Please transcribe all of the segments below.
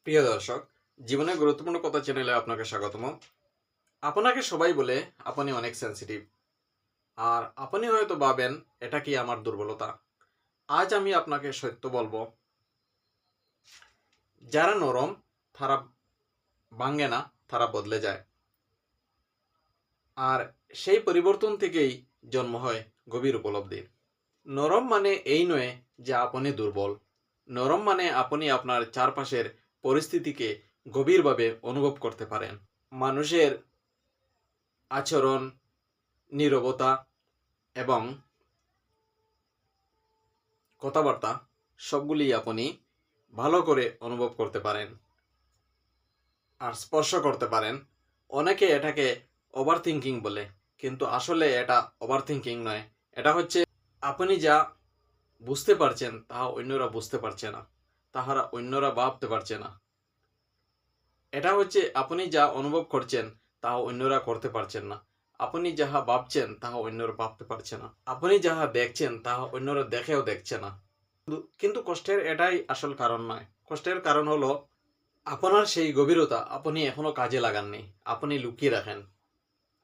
প্রিয় দর্শক, জীবনের গুরুত্বপূর্ণ কথা চ্যানেলে আপনাকে স্বাগতম। আপনাকে সবাই বলে আপনি অনেক সেনসিটিভ, আর আপনি হয়তো ভাবেন এটা কি আমার দুর্বলতা। আজ আমি আপনাকে সত্য বলবো, যারা নরম তারা ভাঙে না, তারা বদলে যায়। আর সেই পরিবর্তন থেকেই জন্ম হয় গভীর উপলব্ধির। নরম মানে এই নয় যে আপনি দুর্বল। নরম মানে আপনি আপনার চারপাশের পরিস্থিতিকে গভীরভাবে অনুভব করতে পারেন। মানুষের আচরণ, নীরবতা এবং কথাবার্তা সবগুলি আপনি ভালো করে অনুভব করতে পারেন আর স্পর্শ করতে পারেন। অনেকে এটাকে ওভার থিঙ্কিং বলে, কিন্তু আসলে এটা ওভার থিঙ্কিং নয়। এটা হচ্ছে আপনি যা বুঝতে পারছেন তাহা অন্যরা বুঝতে পারছে না, তাহারা অন্যরা ভাবতে পারছে না। এটা হচ্ছে আপনি যা অনুভব করছেন তাহা অন্যরা করতে পারছেন না। আপনি যাহা ভাবছেন তাহা অন্যরা ভাবতে পারছে না। আপনি যাহা দেখছেন তাহা অন্যরা দেখেও দেখছে না। কিন্তু কষ্টের এটাই আসল কারণ নয়। কষ্টের কারণ হলো আপনার সেই গভীরতা আপনি এখনো কাজে লাগাননি, আপনি লুকিয়ে রাখেন।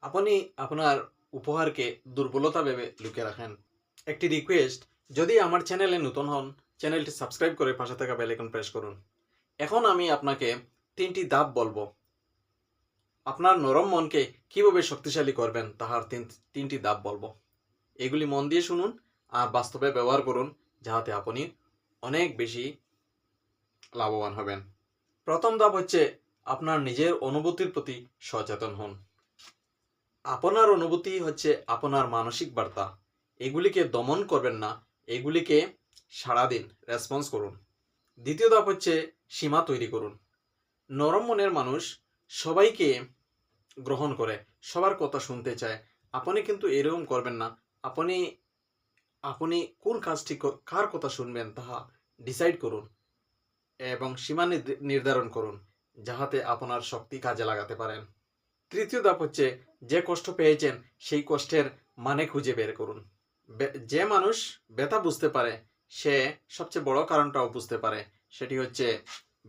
আপনি আপনার উপহারকে দুর্বলতা ভেবে লুকিয়ে রাখেন। একটি রিকোয়েস্ট, যদি আমার চ্যানেলে নতুন হন, চ্যানেলটি সাবস্ক্রাইব করে পাশে থাকা বেল আইকন প্রেস করুন। এখন আমি আপনাকে 3টি ধাপ বলবো। আপনার নরম মনকে কিভাবে শক্তিশালী করবেন তাহার তিনটি ধাপ বলবো। এগুলি মন দিয়ে শুনুন আর বাস্তবে ব্যবহার করুন, যাহাতে আপনি অনেক বেশি লাভবান হবেন। প্রথম ধাপ হচ্ছে আপনার নিজের অনুভূতির প্রতি সচেতন হন। আপনার অনুভূতি হচ্ছে আপনার মানসিক বার্তা। এগুলিকে দমন করবেন না, এগুলিকে সারাদিন রেসপন্স করুন। দ্বিতীয় ধাপ হচ্ছে সীমা তৈরি করুন। নরম মনের মানুষ সবাইকে গ্রহণ করে, সবার কথা শুনতে চায়। আপনি কিন্তু এরকম করবেন না। আপনি আপনি কোন কাজটি কার কথা শুনবেন তাহা ডিসাইড করুন এবং সীমা নির্ধারণ করুন, যাহাতে আপনার শক্তি কাজে লাগাতে পারেন। তৃতীয় ধাপ হচ্ছে যে কষ্ট পেয়েছেন সেই কষ্টের মানে খুঁজে বের করুন। যে মানুষ ব্যথা বুঝতে পারে সে সবচেয়ে বড় কারণটাও বুঝতে পারে, সেটি হচ্ছে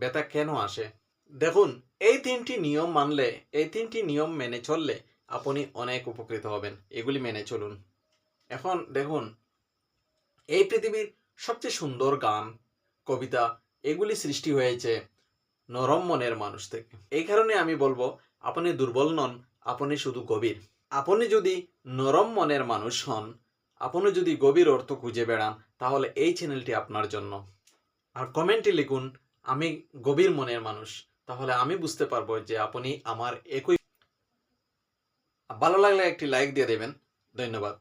ব্যথা কেন আসে। দেখুন, এই 3টি নিয়ম মানলে, এই 3টি নিয়ম মেনে চললে আপনি অনেক উপকৃত হবেন। এগুলি মেনে চলুন। এখন দেখুন, এই পৃথিবীর সবচেয়ে সুন্দর গান, কবিতা এগুলি সৃষ্টি হয়েছে নরম মনের মানুষ থেকে। এই কারণে আমি বলবো, আপনি দুর্বল নন, আপনি শুধু গভীর। আপনি যদি নরম মনের মানুষ হন, আপনি যদি গভীর অর্থ খুঁজে বেড়ান, তাহলে এই চ্যানেলটি আপনার জন্য। আর কমেন্টে লিখুন, আমি গভীর মনের মানুষ। তাহলে আমি বুঝতে পারবো যে আপনি আমার একই। ভালো লাগলে একটি লাইক দিয়ে দেবেন। ধন্যবাদ।